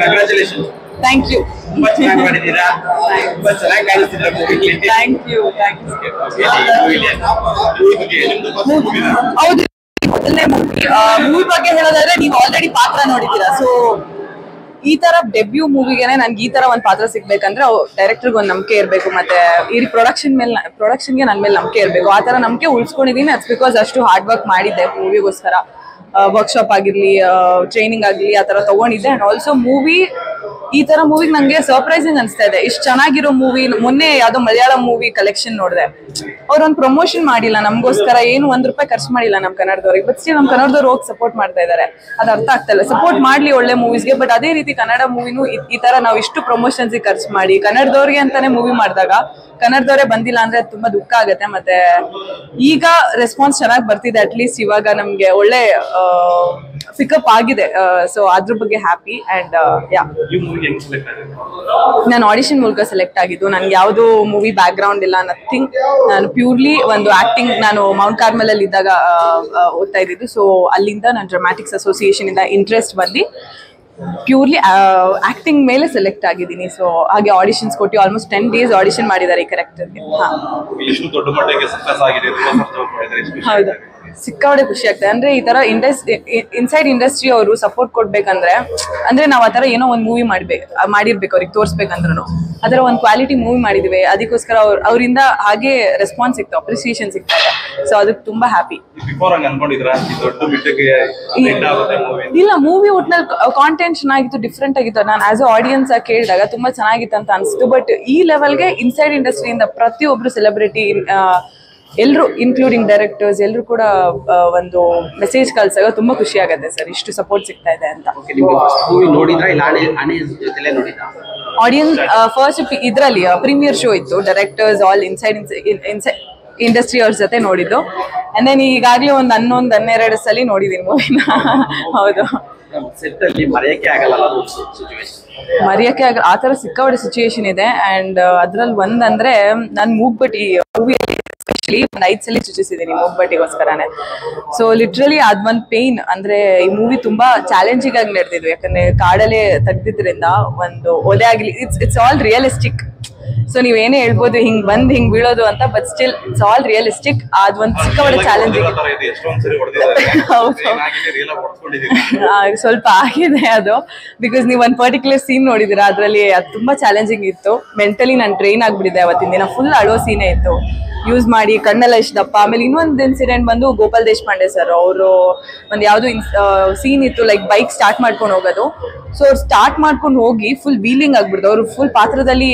Congratulation. Thank you. ತುಂಬಾ ಚೆನ್ನಾಗಿ ಮಾಡಿದ್ದೀರಾ. ತುಂಬಾ ಚೆನ್ನಾಗಿ ಕಾಣಿಸ್ತಿದ್ದೀರಾ ಮೂವಿಲಿ. Thank you. ಹೌದು, ಮೊದಲನೇ ಮೂವಿ ಬಗ್ಗೆ ಹೇಳೋದಾದ್ರೆ ನೀವು ಆಲ್ರೆಡಿ ಪಾತ್ರ ನೋಡಿದ್ದೀರಾ. ಸೊ ಈ ತರ ಡೆಬ್ಯೂ ಮೂವಿಗೆನೆ ನನ್ಗೆ ಈ ತರ ಒಂದ್ ಪಾತ್ರ ಸಿಗ್ಬೇಕಂದ್ರೆ ಡೈರೆಕ್ಟರ್ಗೆ ಒಂದ್ ನಂಬಿಕೆ ಇರ್ಬೇಕು, ಮತ್ತೆ ಈ ಪ್ರೊಡಕ್ಷನ್ಗೆ ನನ್ ಮೇಲೆ ನಂಬಿಕೆ ಇರ್ಬೇಕು. ಆ ತರ ನಂಬಿಕೆ ಉಳಿಸ್ಕೊಂಡಿದೀನಿ. ಅಟ್ಸ್ ಬಿಕಾಸ್ ಅಷ್ಟು ಹಾರ್ಡ್ ವರ್ಕ್ ಮಾಡಿದ್ದೆ ಮೂವಿಗೋಸ್ಕರ. ವರ್ಕ್ಶಾಪ್ ಆಗಿರ್ಲಿ, ಟ್ರೈನಿಂಗ್ ಆಗ್ಲಿ, ಆ ತರ ತಗೊಂಡಿದ್ದೆ. ಅಂಡ್ ಆಲ್ಸೋ ಈ ತರ ಮೂವಿಗೆ ನಂಗೆ ಸರ್ಪ್ರೈಸಿಂಗ್ ಅನ್ಸ್ತಾ ಇದೆ. ಇಷ್ಟು ಚೆನ್ನಾಗಿರೋ ಮೂವಿ ಮೊನ್ನೆ ಯಾವ್ದೋ ಮಲಯಾಳಂ ಮೂವಿ ಕಲೆಕ್ಷನ್ ನೋಡಿದೆ. ಅವ್ರೊಂದು ಪ್ರಮೋಷನ್ ಮಾಡಿಲ್ಲ ನಮಗೋಸ್ಕರ, ಏನು ₹1 ಖರ್ಚು ಮಾಡಿಲ್ಲ ನಮ್ ಕನ್ನಡದವ್ರಿಗೆ. ಬಟ್ ಸ್ಟಿಲ್ ನಮ್ ಕನ್ನಡದವ್ರು ಹೋಗಿ ಸಪೋರ್ಟ್ ಮಾಡ್ತಾ ಇದಾರೆ. ಅದು ಅರ್ಥ ಆಗ್ತಾ ಇಲ್ಲ. ಸಪೋರ್ಟ್ ಮಾಡ್ಲಿ ಒಳ್ಳೆ ಮೂವೀಸ್ಗೆ, ಬಟ್ ಅದೇ ರೀತಿ ಕನ್ನಡ ಮೂವಿನೂ ಈ ತರ ನಾವು ಇಷ್ಟು ಪ್ರಮೋಷನ್ಸ್ ಖರ್ಚು ಮಾಡಿ ಕನ್ನಡದವ್ರಿಗೆ ಅಂತಾನೆ ಮೂವಿ ಮಾಡಿದಾಗ ಕನ್ನಡದವರೇ ಬಂದಿಲ್ಲ ಅಂದ್ರೆ ತುಂಬಾ ದುಃಖ ಆಗುತ್ತೆ. ಮತ್ತೆ ಈಗ ರೆಸ್ಪಾನ್ಸ್ ಚೆನ್ನಾಗಿ ಬರ್ತಿದೆ. ಅಟ್ಲೀಸ್ಟ್ ಇವಾಗ ನಮ್ಗೆ ಒಳ್ಳೆ ಪಿಕಪ್ ಆಗಿದೆ. ಸೊ ಅದ್ರ ಬಗ್ಗೆ ಹ್ಯಾಪಿ. ಅಂಡ್ ನಾನು ಆಡಿಷನ್ ಮೂಲಕ ಸೆಲೆಕ್ಟ್ ಆಗಿದ್ದು. ನನ್ಗೆ ಯಾವ್ದು ಮೂವಿ ಬ್ಯಾಕ್ ಗ್ರೌಂಡ್ ಇಲ್ಲ, ನಥಿಂಗ್. ನಾನು ಪ್ಯೂರ್ಲಿ ಒಂದು ಆಕ್ಟಿಂಗ್, ನಾನು ಮೌಂಟ್ ಕಾರ್ಮಲ್ ಅಲ್ಲಿ ಇದ್ದಾಗ ಓದ್ತಾ ಇದ್ದಿದ್ದು. ಸೊ ಅಲ್ಲಿಂದ ನಾನು ಡ್ರಾಮ್ಯಾಟಿಕ್ಸ್ ಅಸೋಸಿಯೇಷನ್ ಇಂದ ಇಂಟ್ರೆಸ್ಟ್ ಬಂದು ಪ್ಯೂರ್ಲಿ ಆಕ್ಟಿಂಗ್ ಮೇಲೆ ಸೆಲೆಕ್ಟ್ ಆಗಿದ್ದೀನಿ. ಸೊ ಹಾಗೆ ಆಡಿಷನ್ಸ್ ಕೊಟ್ಟು ಆಲ್ಮೋಸ್ಟ್ 10 days ಆಡಿಷನ್ ಮಾಡಿದ್ದಾರೆ ಈ ಕ್ಯಾರೆಕ್ಟರ್ಗೆ. ಹೌದು, ಸಿಕ್ಕಾಪಟ್ಟೆ ಖುಷಿ ಆಗ್ತದೆ. ಅಂದ್ರೆ ಈ ತರ ಇನ್ಸೈಡ್ ಇಂಡಸ್ಟ್ರಿ ಅವರು ಸಪೋರ್ಟ್ ಕೊಡ್ಬೇಕಂದ್ರೆ, ಅಂದ್ರೆ ನಾವ್ ಆತರ ಏನೋ ಒಂದ್ ಮೂವಿ ಮಾಡಿರ್ಬೇಕು, ಅವ್ರಿಗೆ ತೋರ್ಸ್ಬೇಕಂದ್ರೂ ಅದರ ಒಂದು ಕ್ವಾಲಿಟಿ ಮೂವಿ ಮಾಡಿದ್ವಿ. ಅದಕ್ಕೋಸ್ಕರ ಅವರಿಂದ ಹಾಗೆ ರೆಸ್ಪಾನ್ಸ್ ಸಿಕ್ತು, ಅಪ್ರಿಸಿಯೇಷನ್ ಸಿಗ್ತಾ ಇದೆ. ಸೊ ಅದಕ್ಕೆ ತುಂಬಾ ಹ್ಯಾಪಿ. ಇಲ್ಲ, ಮೂವಿ ಒಟ್ನಲ್ಲಿ ಕಾಂಟೆಂಟ್ ಚೆನ್ನಾಗಿತ್ತು, ಡಿಫ್ರೆಂಟ್ ಆಗಿತ್ತು. ನಾನು ಆಸ್ ಅ ಆಡಿಯನ್ಸ್ ಕೇಳಿದಾಗ ತುಂಬಾ ಚೆನ್ನಾಗಿತ್ತು ಅಂತ ಅನಿಸ್ತು. ಬಟ್ ಈ ಲೆವೆಲ್ಗೆ ಇನ್ಸೈಡ್ ಇಂಡಸ್ಟ್ರಿಯಿಂದ ಪ್ರತಿಯೊಬ್ರು ಸೆಲೆಬ್ರಿಟಿ, ಎಲ್ಲರೂ ಇನ್ಕ್ಲೂಡಿಂಗ್ ಡೈರೆಕ್ಟರ್ಸ್ ಎಲ್ಲರೂ ಕೂಡ ಒಂದು ಮೆಸೇಜ್ ಕಳ್ಸಾಗ ತುಂಬಾ ಖುಷಿ ಆಗುತ್ತೆ ಸರ್, ಇಷ್ಟು ಸಪೋರ್ಟ್ ಸಿಗ್ತಾ ಇದೆ ಅಂತ. ಆಡಿಯನ್ಸ್ ಫಸ್ಟ್ ಇದ್ರಲ್ಲಿ ಪ್ರೀಮಿಯರ್ ಶೋ ಇತ್ತು, ಡೈರೆಕ್ಟರ್ಸ್ ಆಲ್ ಇನ್ಸೈಡ್ ಇಂಡಸ್ಟ್ರಿ ಅವ್ರ ಜೊತೆ ನೋಡಿದ್ದು. ಅಂಡ್ ದೆನ್ ಈಗಾಗಲೇ ಒಂದು 11-12 ಸಲ ನೋಡಿದೀನಿ ಮೂವಿನ. ಹೌದು, ಮರೆಯಕ್ಕೆ ಆಗಲ್ಲ ಆ ತರ ಸಿಕ್ಕಾಪಟ್ಟೆ ಸಿಚುಯೇಷನ್ ಇದೆ. ಅಂಡ್ ಅದ್ರಲ್ಲಿ ಒಂದಂದ್ರೆ ನಾನು ಮೂಗ್ಬಟ್ಟಿ ಮೂವಿಯಲ್ಲಿ ಎಸ್ಪೆಷಲಿ 5 ಸಲ ಚುಚಿಸಿದ್ದೀನಿ ಮೂಗ್ಬಟ್ಟಿಗೋಸ್ಕರನೇ. ಸೊ ಲಿಟ್ರಲಿ ಅದೊಂದು ಪೇನ್. ಅಂದ್ರೆ ಈ ಮೂವಿ ತುಂಬಾ ಚಾಲೆಂಜಿಂಗ್ ಆಗಿ ನಡೆದಿದ್ವು, ಯಾಕಂದ್ರೆ ಕಾಡಲ್ಲೇ ತೆಗ್ದಿದ್ರಿಂದ ಒಂದು ಒದೆ ಆಗ್ಲಿ, ಇಟ್ಸ್ ಆಲ್ ರಿಯಲಿಸ್ಟಿಕ್. ಸೊ ನೀವೇನೇ ಹೇಳ್ಬೋದು ಹಿಂಗ್ ಬೀಳೋದು ಅಂತ, but still it's all realistic. ಅದೊಂದು ಸಿಕ್ಕಾಪಟ್ಟೆ ಚಾಲೆಂಜಿಂಗ್. ಸ್ವಲ್ಪ ಆಗಿದೆ ಅದು, ಬಿಕಾಸ್ ನೀವು ಒಂದು ಪರ್ಟಿಕ್ಯುಲರ್ ಸೀನ್ ನೋಡಿದಿರಾ, ಅದ್ರಲ್ಲಿ ಅದು ತುಂಬಾ ಚಾಲೆಂಜಿಂಗ್ ಇತ್ತು. ಮೆಂಟಲಿ ನಾನು ಟ್ರೈನ್ ಆಗ್ಬಿಟ್ಟಿದೆ ಅವತ್ತಿನ ದಿನ. ಫುಲ್ ಅಳೋ ಸೀನೇ ಇತ್ತು, ಯೂಸ್ ಮಾಡಿ ಕಣ್ಣೆಲ್ಲ ಇಷ್ಟು ದಪ್ಪ. ಆಮೇಲೆ ಇನ್ನೊಂದು ಇನ್ಸಿಡೆಂಟ್ ಬಂದು ಗೋಪಾಲ್ ದೇಶಪಾಂಡೆ ಸರ್ ಅವರು ಒಂದು ಯಾವ್ದು ಸೀನ್ ಇತ್ತು, ಲೈಕ್ ಬೈಕ್ ಸ್ಟಾರ್ಟ್ ಮಾಡ್ಕೊಂಡು ಹೋಗೋದು. ಸೊ ಅವ್ರು ಸ್ಟಾರ್ಟ್ ಮಾಡ್ಕೊಂಡು ಹೋಗಿ ಫುಲ್ ವೀಲಿಂಗ್ ಆಗ್ಬಿಡ್ತು. ಅವ್ರು ಫುಲ್ ಪಾತ್ರದಲ್ಲಿ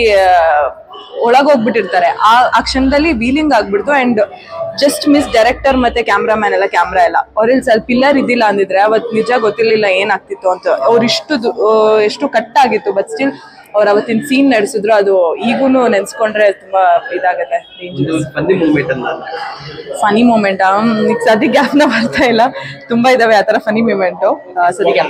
ಒಳಗೋಗ್ಬಿಟ್ಟಿರ್ತಾರೆ. ಆ ಕ್ಷಣದಲ್ಲಿ ವೀಲಿಂಗ್ ಆಗ್ಬಿಡ್ತು. ಅಂಡ್ ಜಸ್ಟ್ ಮಿಸ್ ಡೈರೆಕ್ಟರ್ ಮತ್ತೆ ಕ್ಯಾಮ್ರಾಮ್ಯಾನ್ ಎಲ್ಲ ಕ್ಯಾಮ್ರಾ ಎಲ್ಲ ಅವ್ರಲ್ಲಿ ಸ್ವಲ್ಪ ಪಿಲ್ಲರ್ ಇದ್ದಿಲ್ಲ ಅಂದಿದ್ರೆ ಅವತ್ತು ನಿಜ ಗೊತ್ತಿರ್ಲಿಲ್ಲ ಏನಾಗ್ತಿತ್ತು ಅಂತ. ಅವ್ರು ಎಷ್ಟು ಕಟ್ ಆಗಿತ್ತು, ಬಟ್ ಸ್ಟಿಲ್ ಅವ್ರು ಅವತ್ತಿನ ಸೀನ್ ನಡೆಸಿದ್ರು. ಅದು ಈಗೂನು ನೆನ್ಸ್ಕೊಂಡ್ರೆ ತುಂಬಾ ಇದಾಗತ್ತೆ. ಫನಿ ಮೂಮೆಂಟ್ ಸದ್ಯಕ್ಕೆ ಜ್ಞಾಪನ ಬರ್ತಾ ಇಲ್ಲ, ತುಂಬಾ ಇದಾವೆ ಆತರ ಫನಿ ಮೂಮೆಂಟು. ಸದ್ಯಕ್ಕೆ